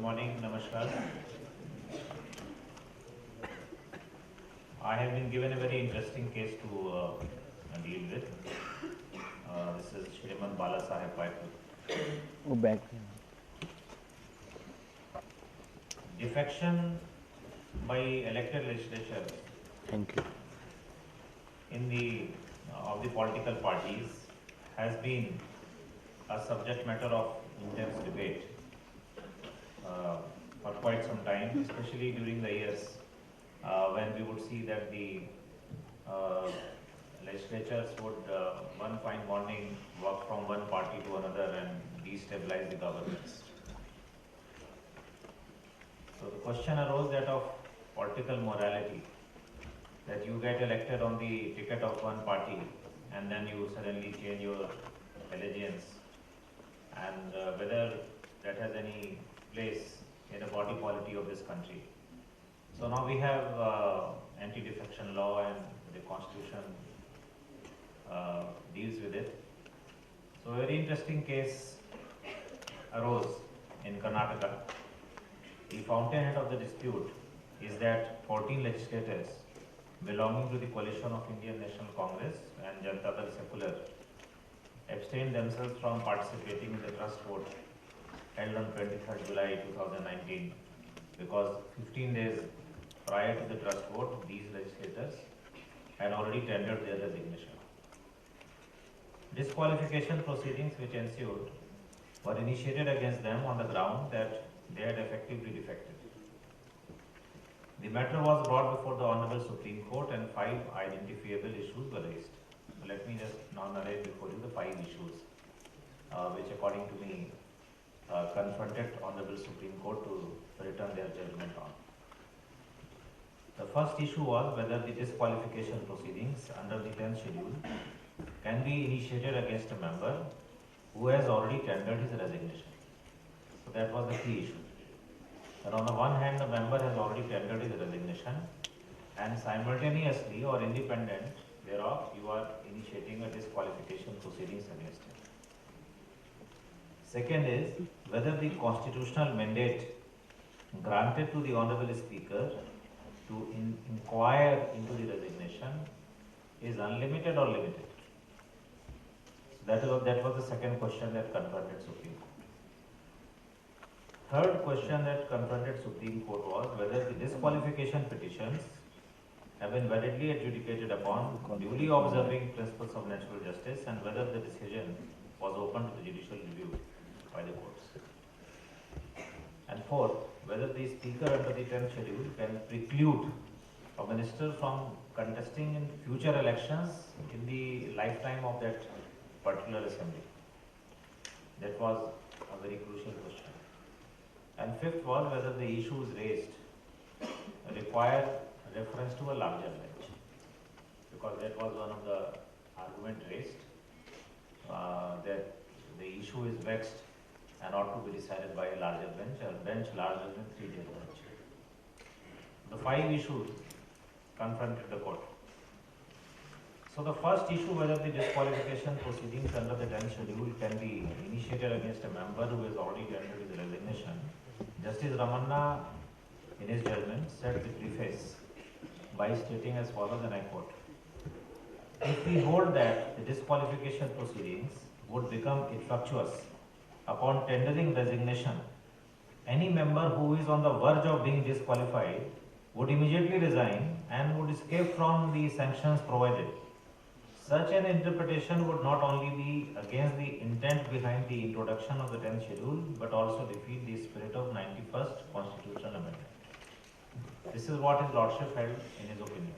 morning, Namaskar. I have been given a very interesting case to deal with. This is Shriman Bala Saheb Paipu. वो back Defection by elected legislatures thank you in the of the political parties has been a subject matter of intense debate for quite some time, especially during the years when we would see that the uh, legislatures would one fine morning walk from one party to another and destabilize the governments. So the question arose that of political morality, that you get elected on the ticket of one party and then you suddenly change your allegiance, and whether that has any place in the body polity of this country. So now we have anti-defection law and the constitution deals with it. So a very interesting case arose in Karnataka. The fountainhead of the dispute is that 14 legislators belonging to the coalition of Indian National Congress and Janata Dal Secular abstained themselves from participating in the trust vote held on 23rd July 2019 because 15 days prior to the trust vote, these legislators had already tendered their resignation. Disqualification proceedings which ensued were initiated against them on the ground that they had effectively defected. The matter was brought before the Honorable Supreme Court and 5 identifiable issues were raised. So let me just now narrate before you the 5 issues which according to me confronted Honorable Supreme Court to return their judgment on. The first issue was whether the disqualification proceedings under the 10th schedule can be initiated against a member who has already tendered his resignation. So that was the key issue. That on the one hand, the member has already tendered his resignation, and simultaneously or independent thereof, you are initiating a disqualification proceedings against him. Second is whether the constitutional mandate granted to the Honorable Speaker to inquire into the resignation is unlimited or limited. So that was the second question that confronted Supreme Court. Third question that confronted Supreme Court was whether the disqualification petitions have been validly adjudicated upon, duly observing principles of natural justice, and whether the decision was open to the judicial review by the courts. And fourth, whether the Speaker under the 10th schedule can preclude a minister from contesting in future elections in the lifetime of that particular assembly. That was a very crucial question. And fifth was whether the issues raised require reference to a larger bench, because that was one of the arguments raised, that the issue is vexed and ought to be decided by a larger bench larger than 3-judge bench. The 5 issues confronted the court. So the first issue, whether the disqualification proceedings under the 10th schedule can be initiated against a member who has already tendered his resignation, Justice Ramanna in his judgment said the preface by stating as follows, and I quote: if we hold that the disqualification proceedings would become infructuous upon tendering resignation, any member who is on the verge of being disqualified would immediately resign and would escape from the sanctions provided. Such an interpretation would not only be against the intent behind the introduction of the 10th schedule, but also defeat the spirit of 91st Constitutional Amendment. This is what his Lordship held in his opinion.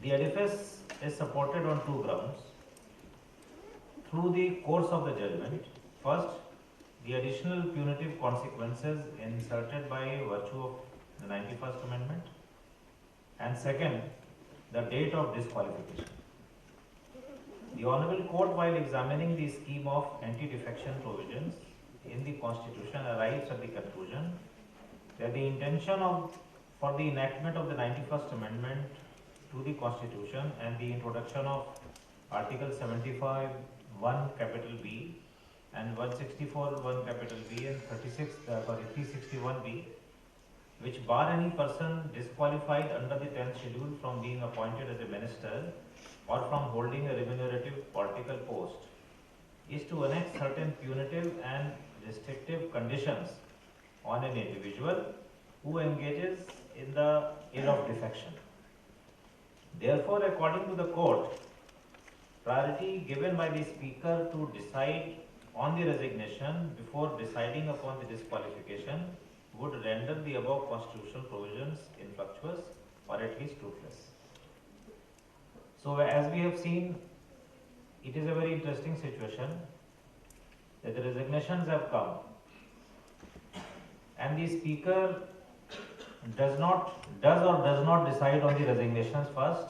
The edifice is supported on 2 grounds. Through the course of the judgment, first, the additional punitive consequences inserted by virtue of the 91st Amendment, and second, the date of disqualification. The Honorable Court, while examining the scheme of anti-defection provisions in the Constitution, arrives at the conclusion that the intention for the enactment of the 91st Amendment to the Constitution and the introduction of Article 75(1) B and 164 1 capital B and 361B, which bar any person disqualified under the 10th schedule from being appointed as a minister or from holding a remunerative political post, is to annex certain punitive and restrictive conditions on an individual who engages in the ill of defection. Therefore, according to the court, priority given by the speaker to decide on the resignation before deciding upon the disqualification would render the above constitutional provisions infructuous or at least toothless. So, as we have seen, it is a very interesting situation that the resignations have come and the speaker does or does not decide on the resignations first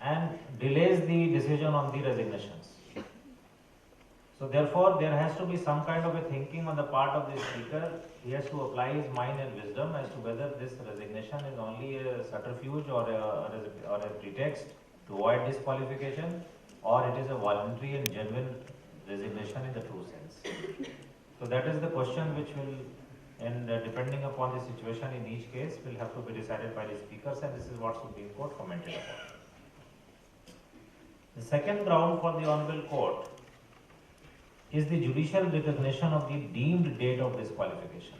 and delays the decision on the resignations. So therefore, there has to be some kind of a thinking on the part of the speaker. He has to apply his mind and wisdom as to whether this resignation is only a subterfuge or a pretext to avoid disqualification, or it is a voluntary and genuine resignation in the true sense. So that is the question which will, and depending upon the situation in each case, will have to be decided by the speakers, and this is what Supreme Court commented upon. The second ground for the Honorable Court is the judicial recognition of the deemed date of disqualification.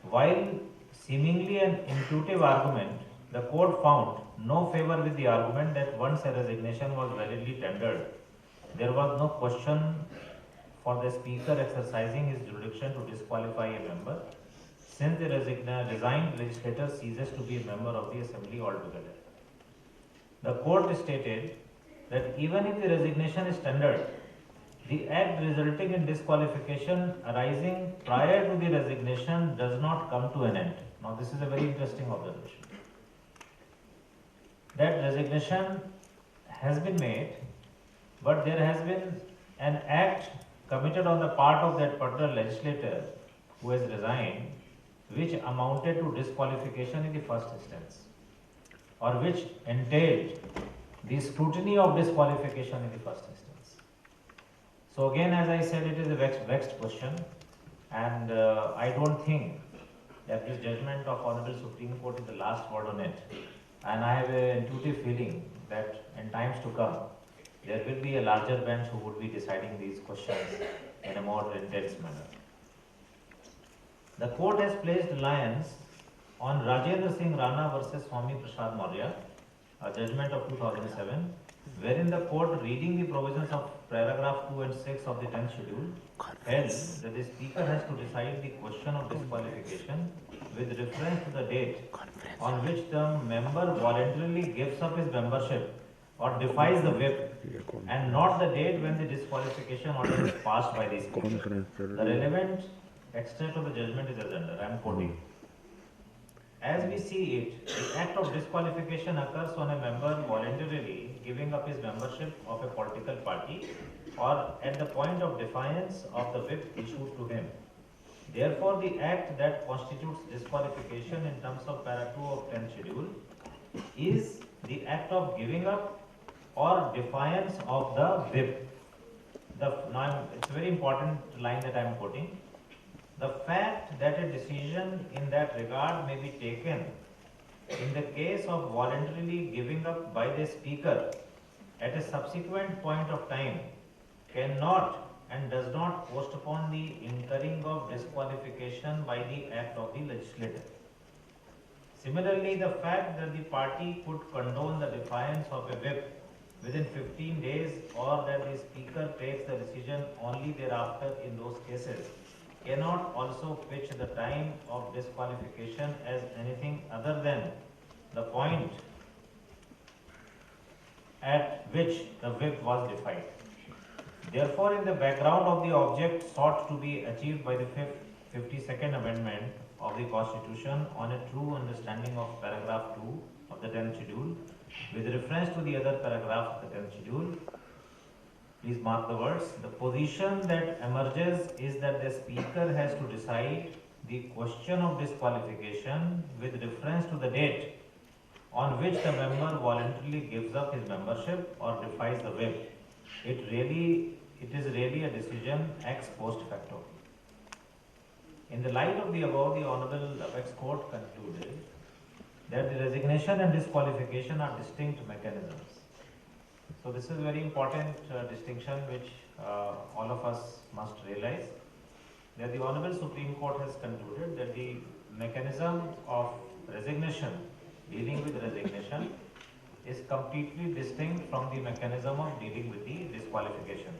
While seemingly an intuitive argument, the court found no favor with the argument that once a resignation was validly tendered, there was no question for the speaker exercising his jurisdiction to disqualify a member, since the resigned legislator ceases to be a member of the assembly altogether. The court stated that even if the resignation is tendered, the act resulting in disqualification arising prior to the resignation does not come to an end. Now, this is a very interesting observation. That resignation has been made, but there has been an act committed on the part of that particular legislator who has resigned, which amounted to disqualification in the first instance, or which entailed the scrutiny of disqualification in the first instance. So again, as I said, it is a vexed question, and I don't think that this judgment of Honorable Supreme Court is the last word on it. And I have an intuitive feeling that in times to come, there will be a larger bench who would be deciding these questions in a more intense manner. The court has placed reliance on Rajendra Singh Rana versus Swami Prasad Maurya, a judgment of 2007, wherein the court, reading the provisions of paragraph 2 and 6 of the 10th schedule, held that the speaker has to decide the question of disqualification with reference to the date on which the member voluntarily gives up his membership or defies the whip, and not the date when the disqualification order is passed by the speaker. The relevant extent of the judgment is as under. I am quoting. As we see it, the act of disqualification occurs when a member voluntarily giving up his membership of a political party or at the point of defiance of the whip issued to him. Therefore, the act that constitutes disqualification in terms of para 2 of 10th schedule is the act of giving up or defiance of the whip. It's a very important line that I am quoting. The fact that a decision in that regard may be taken in the case of voluntarily giving up by the speaker at a subsequent point of time cannot and does not postpone the incurring of disqualification by the act of the legislator. Similarly, the fact that the party could condone the defiance of a whip within 15 days or that the speaker takes the decision only thereafter in those cases cannot also pitch the time of disqualification as anything other than the point at which the whip was defied. Therefore, in the background of the object sought to be achieved by the 52nd Amendment of the Constitution on a true understanding of paragraph 2 of the 10th schedule, with reference to the other paragraph of the 10th schedule, please mark the words. The position that emerges is that the speaker has to decide the question of disqualification with reference to the date on which the member voluntarily gives up his membership or defies the whip, it is really a decision ex post facto. In the light of the above, the Honorable Apex Court concluded that the resignation and disqualification are distinct mechanisms. So this is a very important distinction which all of us must realize, that the Honorable Supreme Court has concluded that the mechanism of resignation, dealing with resignation, is completely distinct from the mechanism of dealing with the disqualification,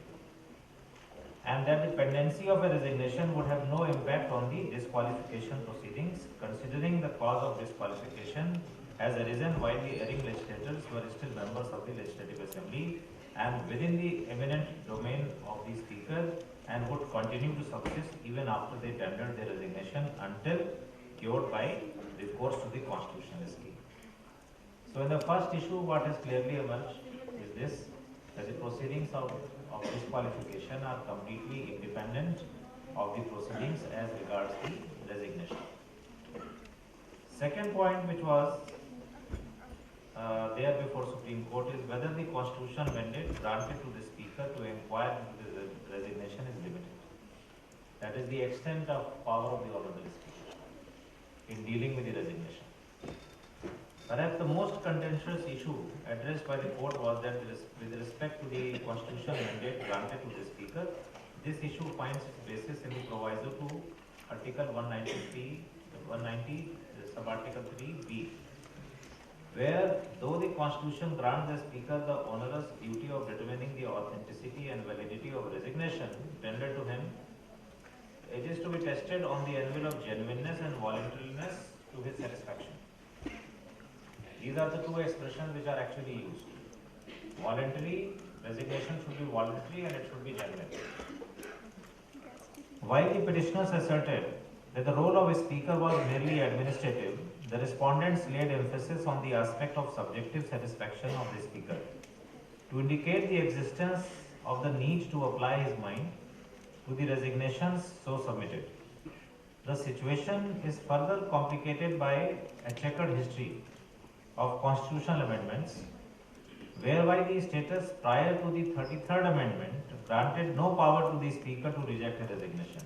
and that the pendency of a resignation would have no impact on the disqualification proceedings, considering the cause of disqualification has arisen while the erring legislators were still members of the Legislative Assembly and within the eminent domain of the Speaker, and would continue to subsist even after they tendered their resignation until cured by recourse to the constitutional scheme. So in the first issue, what has clearly emerged is this, that the proceedings of disqualification are completely independent of the proceedings as regards the resignation. Second point which was there before Supreme Court is whether the constitutional mandate granted to the Speaker to inquire into the resignation is limited. That is the extent of power of the Honorable Speaker in dealing with the resignation. Perhaps the most contentious issue addressed by the court was that with respect to the constitutional mandate granted to the Speaker, this issue finds its basis in the proviso to Article 190, subarticle 3b, where though the Constitution grants the Speaker the onerous duty of determining the authenticity and validity of resignation tendered to him, it is to be tested on the anvil of genuineness and voluntariness to his satisfaction. These are the two expressions which are actually used. Voluntary, resignation should be voluntary and it should be genuine. While the petitioners asserted that the role of a Speaker was merely administrative, the respondents laid emphasis on the aspect of subjective satisfaction of the Speaker to indicate the existence of the need to apply his mind to the resignations so submitted. The situation is further complicated by a checkered history of constitutional amendments, whereby the status prior to the 33rd Amendment granted no power to the Speaker to reject a resignation,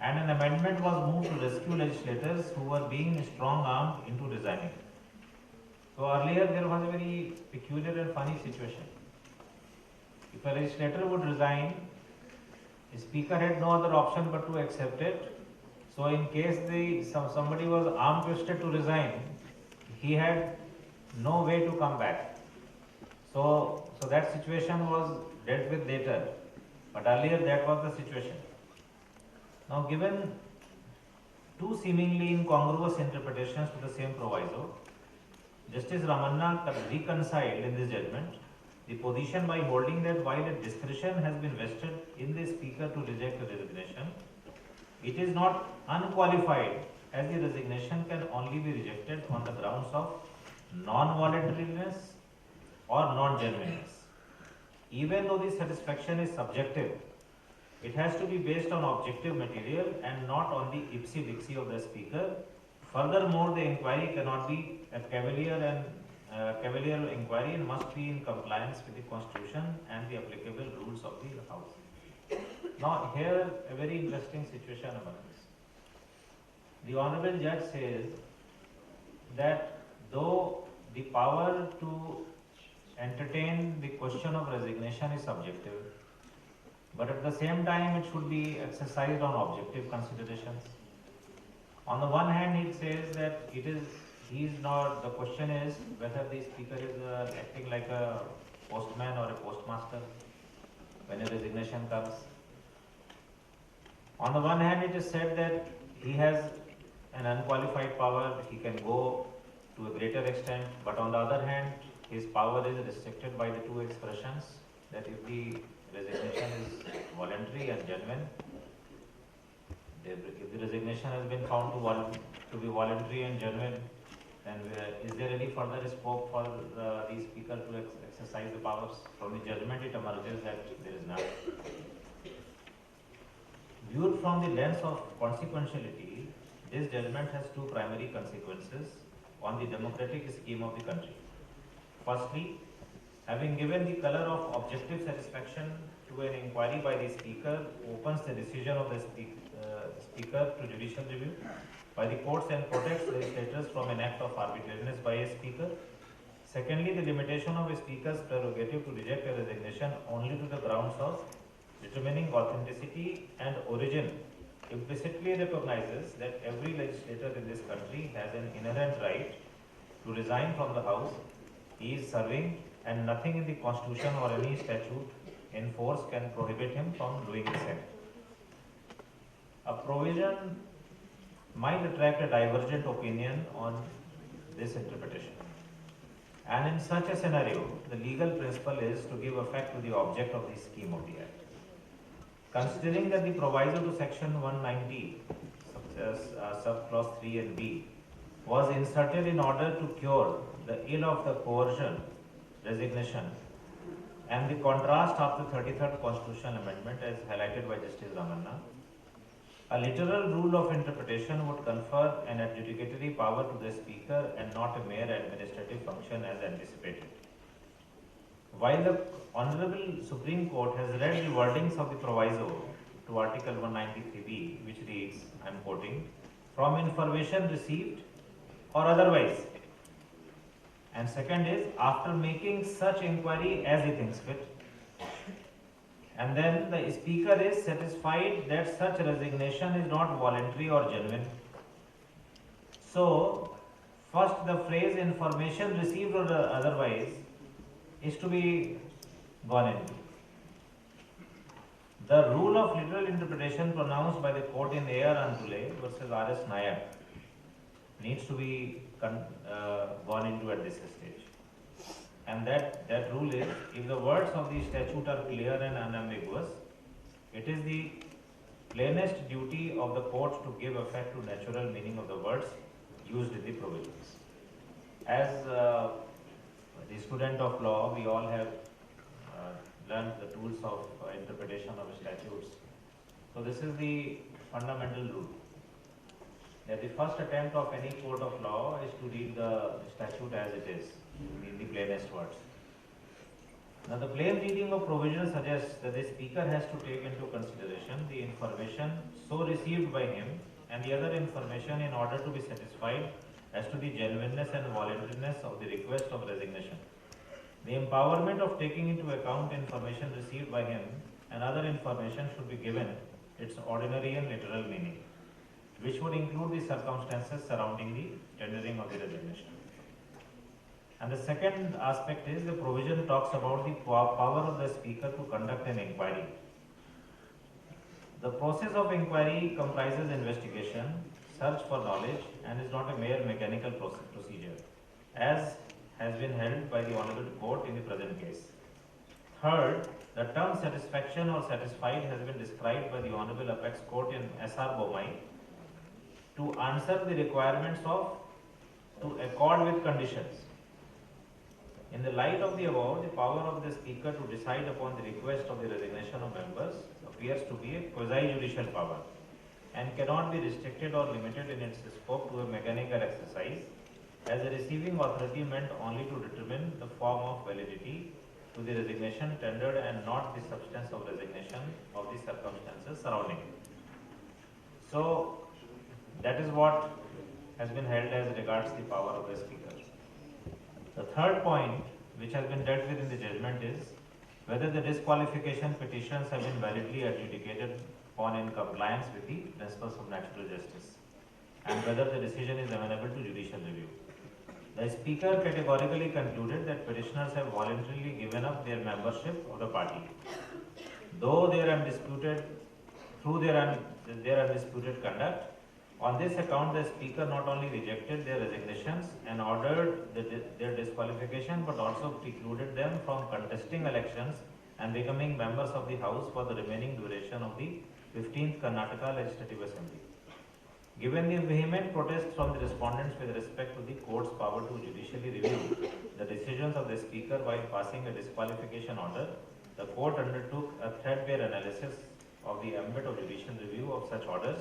and an amendment was moved to rescue legislators who were being strong-armed into resigning. So earlier there was a very peculiar and funny situation. If a legislator would resign, the Speaker had no other option but to accept it. So in case somebody was arm-twisted to resign, he had no way to come back. So that situation was dealt with later, but earlier that was the situation. Now, given two seemingly incongruous interpretations to the same proviso, Justice Ramanna reconciled in this judgment the position by holding that while a discretion has been vested in the Speaker to reject a resignation, it is not unqualified, as the resignation can only be rejected on the grounds of non-voluntariness or non-genuineness. Even though the satisfaction is subjective, it has to be based on objective material and not on the ipsi dixi of the Speaker. Furthermore, the inquiry cannot be a cavalier inquiry and must be in compliance with the Constitution and the applicable rules of the House. Now, here a very interesting situation emerges. The Honorable Judge says that though the power to entertain the question of resignation is subjective, but at the same time it should be exercised on objective considerations. On the one hand, it says that the question is whether the Speaker is acting like a postman or a postmaster when a resignation comes. On the one hand, it is said that he has an unqualified power, he can go to a greater extent, but on the other hand, his power is restricted by the two expressions, that if the resignation is voluntary and genuine, if the resignation has been found to be voluntary and genuine, then is there any further scope for the Speaker to exercise the powers? From the judgment it emerges that there is none. Viewed from the lens of consequentiality, this judgment has two primary consequences on the democratic scheme of the country. Firstly, having given the color of objective satisfaction to an inquiry by the speaker, opens the decision of the speaker to judicial review by the courts and protects legislators from an act of arbitrariness by a speaker. Secondly, the limitation of a speaker's prerogative to reject a resignation only to the grounds of determining authenticity and origin implicitly recognizes that every legislator in this country has an inherent right to resign from the house he is serving, and nothing in the constitution or any statute in force can prohibit him from doing the same. A provision might attract a divergent opinion on this interpretation. And in such a scenario, the legal principle is to give effect to the object of the scheme of the Act. Considering that the proviso to section 190, sub-clause 3 and B, was inserted in order to cure the ill of the coercion, resignation, and the contrast of the 33rd Constitutional Amendment as highlighted by Justice Ramanna, a literal rule of interpretation would confer an adjudicatory power to the Speaker and not a mere administrative function as anticipated. While the Honorable Supreme Court has read the wordings of the proviso to Article 193B, which reads, I am quoting, from information received or otherwise. And second is, after making such inquiry as he thinks fit. And then the Speaker is satisfied that such resignation is not voluntary or genuine. So, first the phrase information received or otherwise is to be gone into. The rule of literal interpretation pronounced by the court in A.R. Antule versus R.S. Nayak needs to be gone into at this stage. And that rule is, if the words of the statute are clear and unambiguous, it is the plainest duty of the court to give effect to natural meaning of the words used in the provisions. As the student of law, we all have learned the tools of interpretation of statutes. So this is the fundamental rule, that the first attempt of any court of law is to read the statute as it is, in the plainest words. Now the plain reading of provision suggests that the Speaker has to take into consideration the information so received by him and the other information in order to be satisfied as to the genuineness and voluntariness of the request of resignation. The empowerment of taking into account information received by him and other information should be given its ordinary and literal meaning, which would include the circumstances surrounding the tendering of the resignation. And the second aspect is, the provision talks about the power of the Speaker to conduct an inquiry. The process of inquiry comprises investigation, search for knowledge, and is not a mere mechanical procedure, as has been held by the Honorable Court in the present case. Third, the term satisfaction or satisfied has been described by the Honorable Apex Court in S.R. Bomai to answer the requirements of to accord with conditions. In the light of the above, the power of the Speaker to decide upon the request of the resignation of members appears to be a quasi-judicial power and cannot be restricted or limited in its scope to a mechanical exercise, as the receiving authority meant only to determine the form of validity to the resignation tendered and not the substance of resignation of the circumstances surrounding it. So, that is what has been held as regards the power of the Speaker. The third point which has been dealt with in the judgment is whether the disqualification petitions have been validly adjudicated upon in compliance with the principles of natural justice, and whether the decision is amenable to judicial review. The Speaker categorically concluded that petitioners have voluntarily given up their membership of the party, though their undisputed conduct. On this account, the Speaker not only rejected their resignations and ordered their disqualification, but also precluded them from contesting elections and becoming members of the House for the remaining duration of the 15th Karnataka Legislative Assembly. Given the vehement protests from the respondents with respect to the court's power to judicially review the decisions of the Speaker while passing a disqualification order, the court undertook a threadbare analysis of the ambit of judicial review of such orders.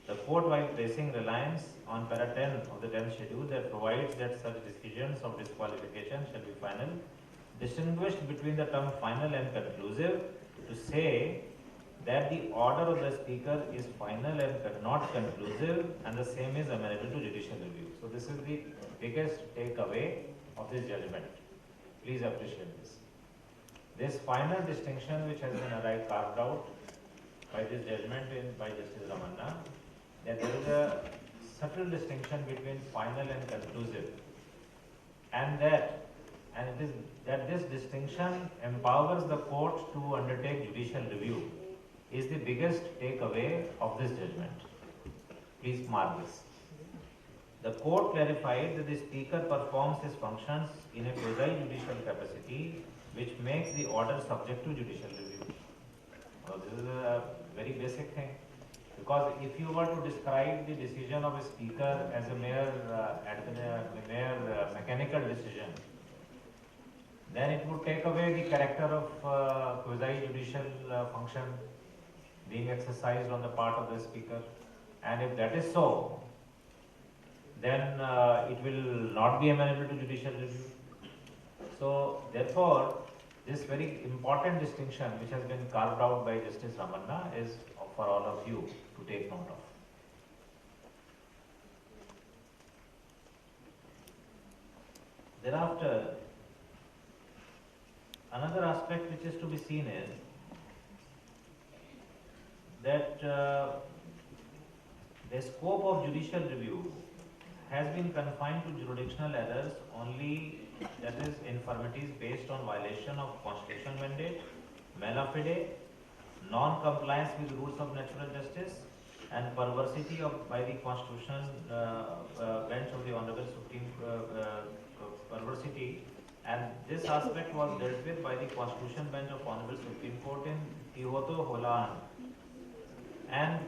The court, while placing reliance on para 10 of the 10th schedule that provides that such decisions of disqualification shall be final, distinguished between the term final and conclusive to say that the order of the speaker is final and not conclusive, and the same is amenable to judicial review. So this is the biggest takeaway of this judgment. Please appreciate this. This final distinction which has been carved out by this judgment by Justice Ramanna, that there is a subtle distinction between final and conclusive, and it is that this distinction empowers the court to undertake judicial review is the biggest takeaway of this judgment. Please mark this. The court clarified that the speaker performs his functions in a quasi-judicial capacity, which makes the order subject to judicial review. Well, this is a very basic thing, because if you were to describe the decision of a speaker as a mere mechanical decision, then it would take away the character of quasi-judicial function being exercised on the part of the speaker. And if that is so, then it will not be amenable to judicial review. So therefore, this very important distinction which has been carved out by Justice Ramanna is for all of you to take note of. Thereafter, another aspect which is to be seen is that the scope of judicial review has been confined to jurisdictional errors only, that is infirmities based on violation of constitutional mandate, mala fide, non-compliance with rules of natural justice, and perversity by the constitutional bench of the Honorable Supreme perversity, and this aspect was dealt with by the constitutional bench of Honorable Supreme Court in Tihoto Holahan. And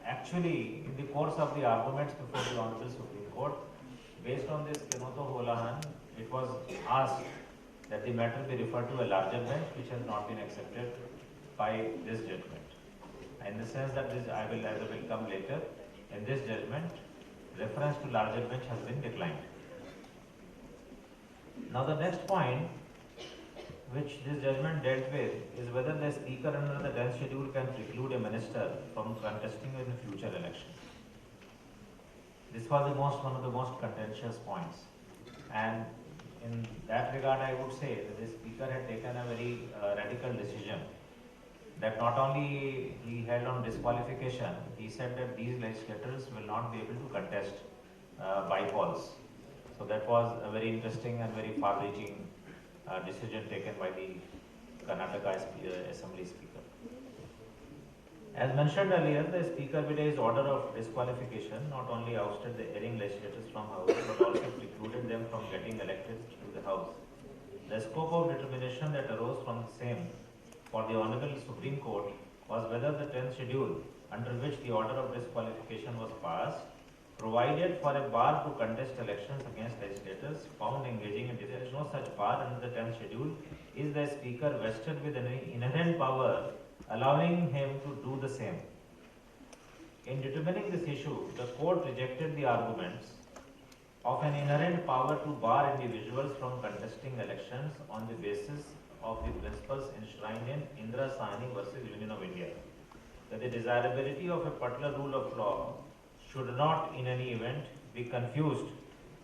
actually, in the course of the arguments before the Honorable Supreme Court, based on this Tihoto Holahan, it was asked that the matter be referred to a larger bench, which has not been accepted by this judgment. In the sense that this, as I will come later, in this judgment, reference to larger bench has been declined. Now the next point which this judgment dealt with is whether the speaker under the 10th schedule can preclude a minister from contesting in a future election. This was one of the most contentious points, and in that regard I would say that the speaker had taken a very radical decision, that not only he held on disqualification, he said that these legislators will not be able to contest by polls. So that was a very interesting and very far-reaching decision taken by the Karnataka Assembly Speaker. As mentioned earlier, the Speaker with his order of disqualification not only ousted the erring legislators from House, but also precluded them from getting elected to the House. The scope of determination that arose from the same for the Honorable Supreme Court was whether the 10th schedule, under which the order of disqualification was passed, provided for a bar to contest elections against legislators found engaging in there is no such bar under the 10th schedule, is the speaker vested with an inherent power allowing him to do the same. In determining this issue, the court rejected the arguments of an inherent power to bar individuals from contesting elections on the basis of the principles enshrined in Indira Sahni versus Union of India, that the desirability of a particular rule of law should not in any event be confused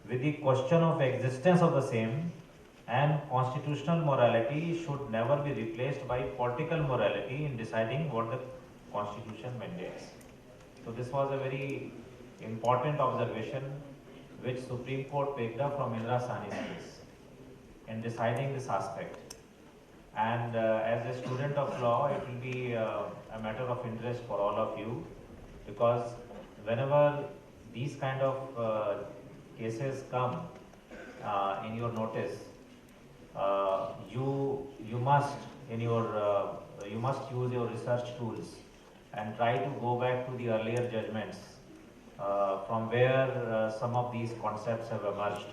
with the question of existence of the same, and constitutional morality should never be replaced by political morality in deciding what the Constitution mandates. So this was a very important observation which Supreme Court picked up from Indira Sahni's case in deciding this aspect. And as a student of law, it will be a matter of interest for all of you, because whenever these kind of cases come in your notice, you must use your research tools and try to go back to the earlier judgments from where some of these concepts have emerged,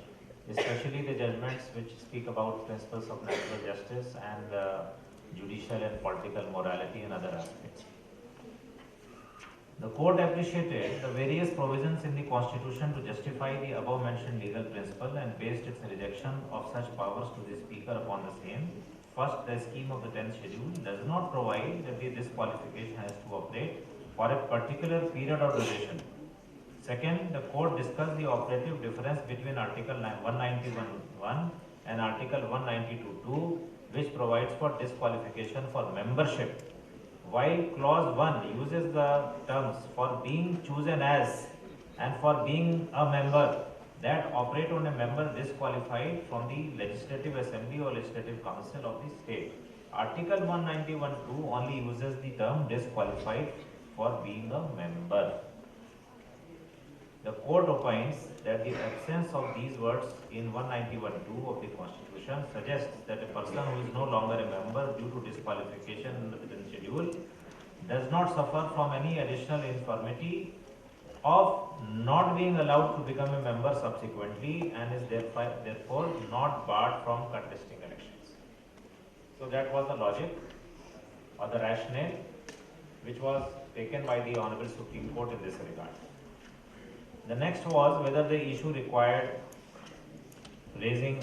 especially the judgments which speak about principles of natural justice and judicial and political morality and other aspects. The court appreciated the various provisions in the Constitution to justify the above mentioned legal principle and based its rejection of such powers to the Speaker upon the same. First, the scheme of the 10th schedule does not provide that the disqualification has to operate for a particular period or duration. Second, the court discussed the operative difference between Article 191(1) and Article 192(2), which provides for disqualification for membership, while Clause 1 uses the terms for being chosen as and for being a member that operate on a member disqualified from the Legislative Assembly or Legislative Council of the state. Article 191(2) only uses the term disqualified for being a member. The court opines that the absence of these words in 191(2) of the Constitution suggests that a person who is no longer a member due to disqualification under the 10th schedule does not suffer from any additional infirmity of not being allowed to become a member subsequently and is therefore not barred from contesting elections. So that was the logic or the rationale which was taken by the Honorable Supreme Court in this regard. The next was whether the issue required raising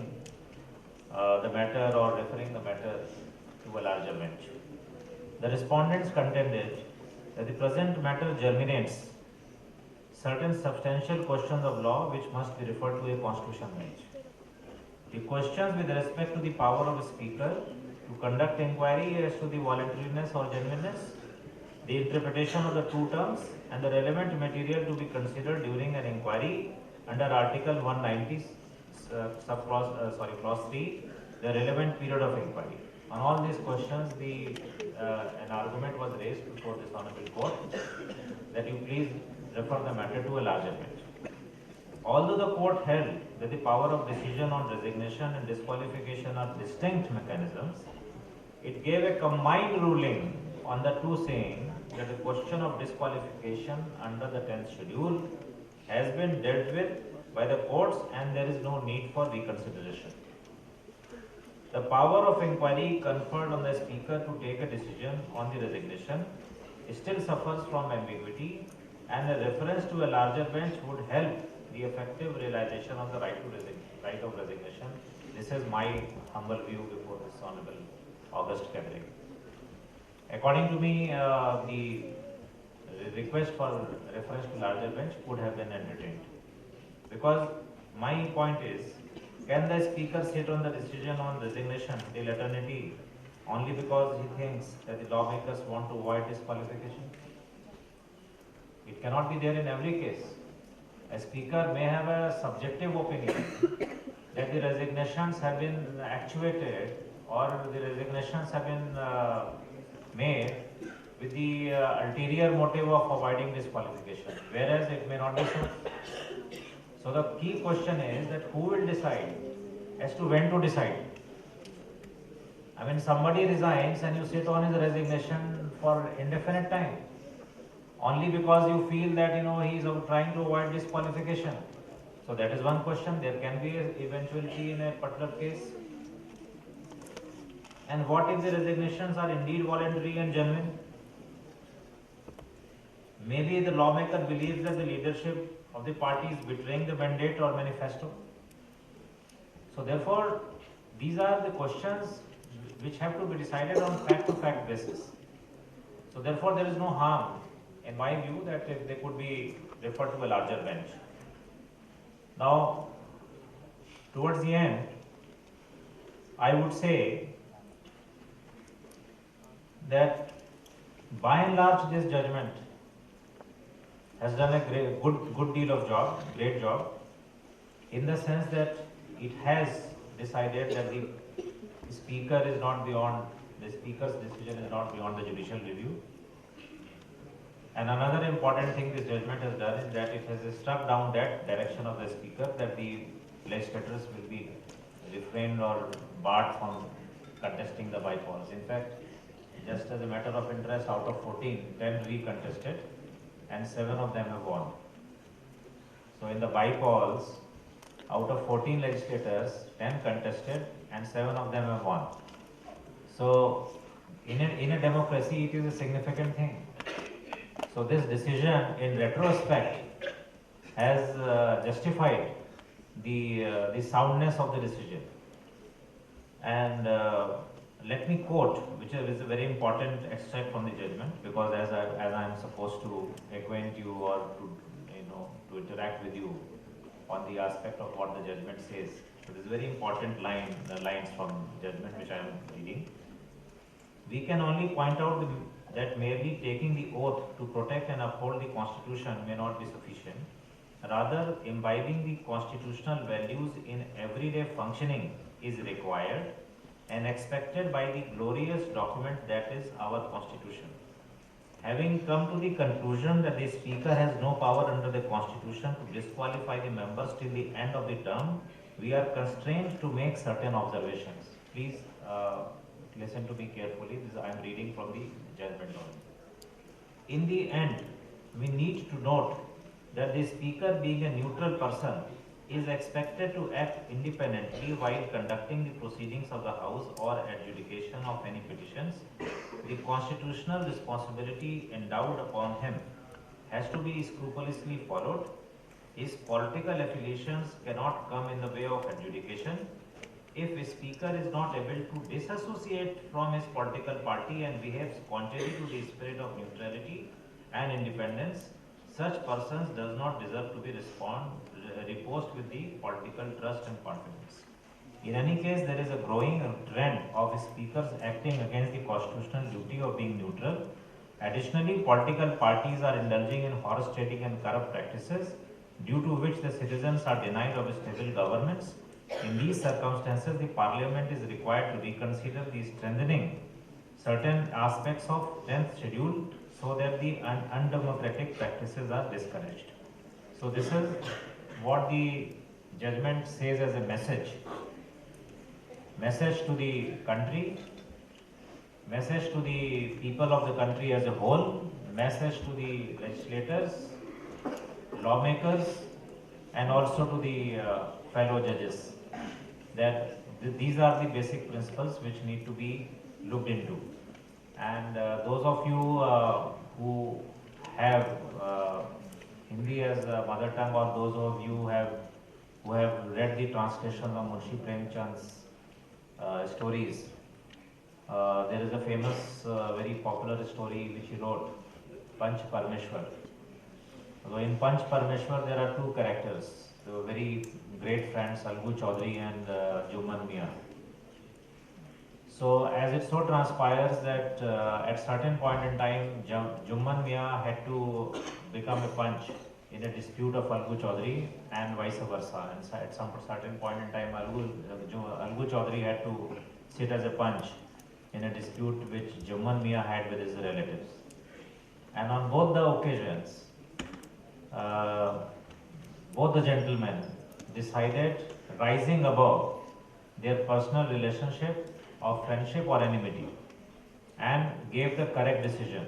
the matter or referring the matter to a larger bench. The respondents contended that the present matter germinates certain substantial questions of law which must be referred to a constitutional bench. The questions with respect to the power of a speaker to conduct inquiry as to the voluntariness or genuineness, the interpretation of the two terms, and the relevant material to be considered during an inquiry under Article 190, Clause 3, the relevant period of inquiry. On all these questions, an argument was raised before this Honorable Court that you please refer the matter to a larger bench. Although the court held that the power of decision on resignation and disqualification are distinct mechanisms, it gave a combined ruling on the two, saying that the question of disqualification under the 10th schedule has been dealt with by the courts and there is no need for reconsideration. The power of inquiry conferred on the speaker to take a decision on the resignation still suffers from ambiguity, and a reference to a larger bench would help the effective realization of the right of resignation. This is my humble view before this Honorable August gathering. According to me, the request for reference to larger bench could have been entertained. Because my point is, can the speaker sit on the decision on resignation till eternity only because he thinks that the lawmakers want to avoid disqualification? It cannot be there in every case. A speaker may have a subjective opinion that the resignations have been actuated or the resignations have been made with the ulterior motive of avoiding disqualification, whereas it may not be so. So the key question is that who will decide as to when to decide. I mean, somebody resigns and you sit on his resignation for indefinite time only because you feel that he is trying to avoid disqualification. So that is one question. There can be an eventuality in a particular case. And what if the resignations are indeed voluntary and genuine? Maybe the lawmaker believes that the leadership of the party is betraying the mandate or manifesto. So therefore, these are the questions which have to be decided on fact-to-fact basis. So therefore, there is no harm, in my view, that if they could be referred to a larger bench. Now, towards the end, I would say that by and large this judgment has done a good deal of job, great job, in the sense that it has decided that the speaker is not beyond, the speaker's decision is not beyond the judicial review. And another important thing this judgment has done is that it has struck down that direction of the speaker that the legislators will be refrained or barred from contesting the bypolls. In fact, just as a matter of interest, out of 14, 10 recontested and 7 of them have won. So in the bypolls, out of 14 legislators, 10 contested and 7 of them have won. So in a democracy, it is a significant thing. So this decision in retrospect has justified the soundness of the decision. And let me quote, which is a very important extract from the judgment, because as I am supposed to acquaint you or to interact with you on the aspect of what the judgment says. So this is very important the lines from judgment which I am reading. We can only point out that merely taking the oath to protect and uphold the Constitution may not be sufficient. Rather, imbibing the constitutional values in everyday functioning is required and expected by the glorious document that is our Constitution. Having come to the conclusion that the Speaker has no power under the Constitution to disqualify the members till the end of the term, we are constrained to make certain observations. Please listen to me carefully. I am reading from the judgment only. In the end, we need to note that the Speaker, being a neutral person, is expected to act independently while conducting the proceedings of the House or adjudication of any petitions. The constitutional responsibility endowed upon him has to be scrupulously followed. His political affiliations cannot come in the way of adjudication. If a speaker is not able to disassociate from his political party and behaves contrary to the spirit of neutrality and independence, such persons does not deserve to be reposed with the political trust and confidence. In any case, there is a growing trend of speakers acting against the constitutional duty of being neutral. Additionally, political parties are indulging in horse trading and corrupt practices, due to which the citizens are denied of stable governments. In these circumstances, the Parliament is required to reconsider the strengthening certain aspects of 10th schedule so that the undemocratic practices are discouraged. So this is what the judgment says as a message to the country, message to the people of the country as a whole, message to the legislators, lawmakers, and also to the fellow judges, that these are the basic principles which need to be looked into. And those of you who have Hindi as a mother tongue, or those of you who have read the translation of Munshi Premchand's stories, there is a famous, very popular story which he wrote, Panch Parmeshwar. So in Panch Parmeshwar there are two characters, the very great friends Algu Chaudhary and Juman Mia. So as it so transpires that at certain point in time, Juman Mia had to become a punch in a dispute of Algu Chaudhary and vice versa. And at some certain point in time, Algu Chaudhary had to sit as a punch in a dispute which Juman Mia had with his relatives. And on both the occasions, both the gentlemen decided, rising above their personal relationship of friendship or enmity, and gave the correct decision.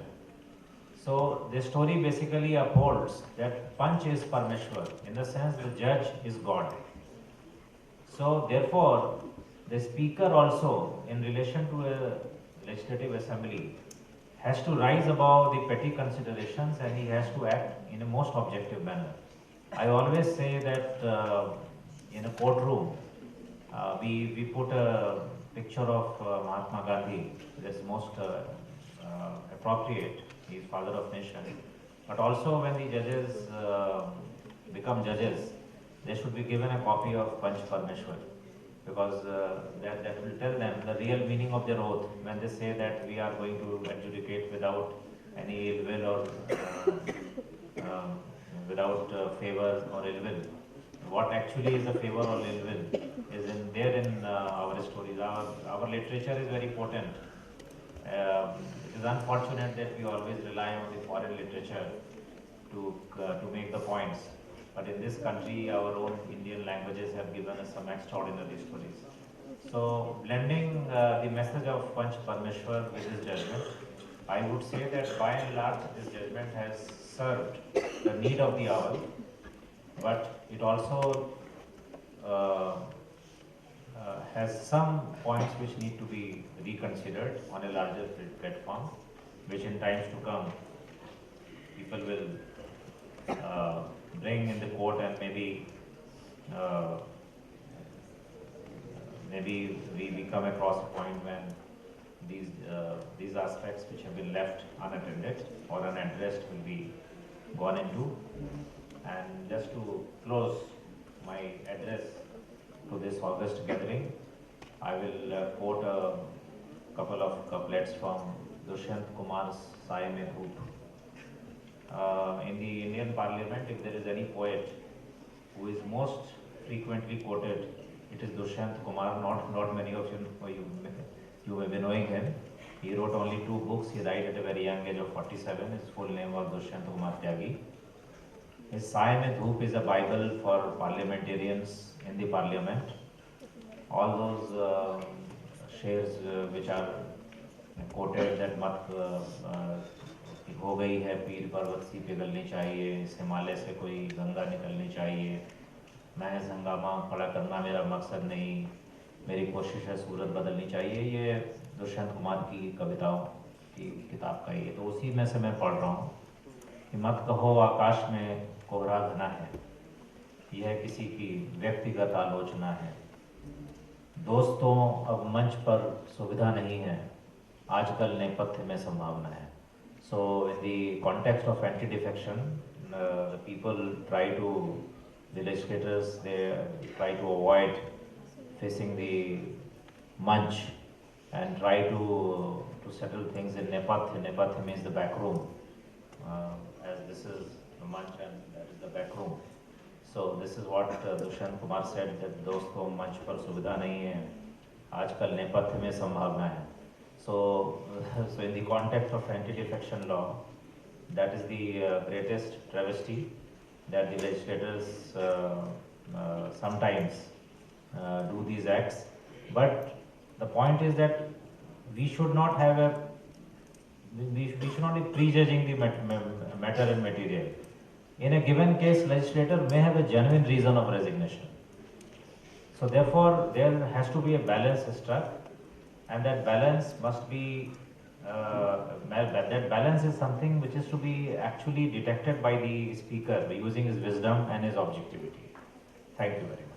So the story basically upholds that Panch is Parmeshwar, in the sense the judge is God. So therefore, the speaker also, in relation to a legislative assembly, has to rise above the petty considerations, and he has to act in a most objective manner. I always say that in a courtroom, we put a picture of Mahatma Gandhi. That's most appropriate. He is father of nation. But also when the judges become judges, they should be given a copy of Panch Parmeshwar, because that will tell them the real meaning of their oath when they say that we are going to adjudicate without any ill will or without favor or ill will. What actually is a favor or ill will is there in our stories. Our literature is very potent. It is unfortunate that we always rely on the foreign literature to make the points. But in this country, our own Indian languages have given us some extraordinary stories. So, blending the message of Panch Parmeshwar with this judgment, I would say that by and large, this judgment has served the need of the hour, but it also has some points which need to be reconsidered on a larger platform, which in times to come people will bring in the court, and uh, maybe we come across a point when these aspects which have been left unattended or unaddressed will be gone into. And just to close my address to this August gathering, I will quote a couple of couplets from Dushyant Kumar's Sai Mein Dhoop. In the Indian Parliament, if there is any poet who is most frequently quoted, it is Dushyant Kumar. Not many of you may be knowing him. He wrote only 2 books. He died at a very young age of 47. His full name was Dushyant Kumar Tyagi. His Sai Mein Dhoop is a Bible for parliamentarians in the parliament. All those shares which are quoted, that mat हो गई है पीर पर्वत सी पिघलनी चाहिए, इस हिमालय से कोई गंगा निकलनी चाहिए, महज हंगामा खड़ा करना मेरा मकसद नहीं, मेरी कोशिश है सूरत बदलनी चाहिए, ये दुष्यंत कुमार की कविताओं की किताब का ही है। तो उसी में से मैं पढ़ रहा हूँ कि मत कहो आकाश में कोहरा घना है, यह किसी की व्यक्तिगत आलोचना है, दोस्तों अब मंच पर सुविधा नहीं है, आजकल नेपथ्य में संभावना है। So in the context of anti-defection, the people the legislators, they try to avoid facing the munch and try to settle things in Nepathya. Nepathya means the back room, as this is the munch and that is the back room. So this is what Dushyant Kumar said, that दोस्तों मंच पर सुविधा नहीं है, आजकल नेपथ्य में संभावना है. So in the context of anti-defection law, that is the greatest travesty that the legislators sometimes do these acts. But the point is that we should not we should not be prejudging the matter and material. In a given case, legislator may have a genuine reason of resignation. So therefore, there has to be a balance struck. And that balance must be, that balance is something which is to be actually detected by the speaker by using his wisdom and his objectivity. Thank you very much.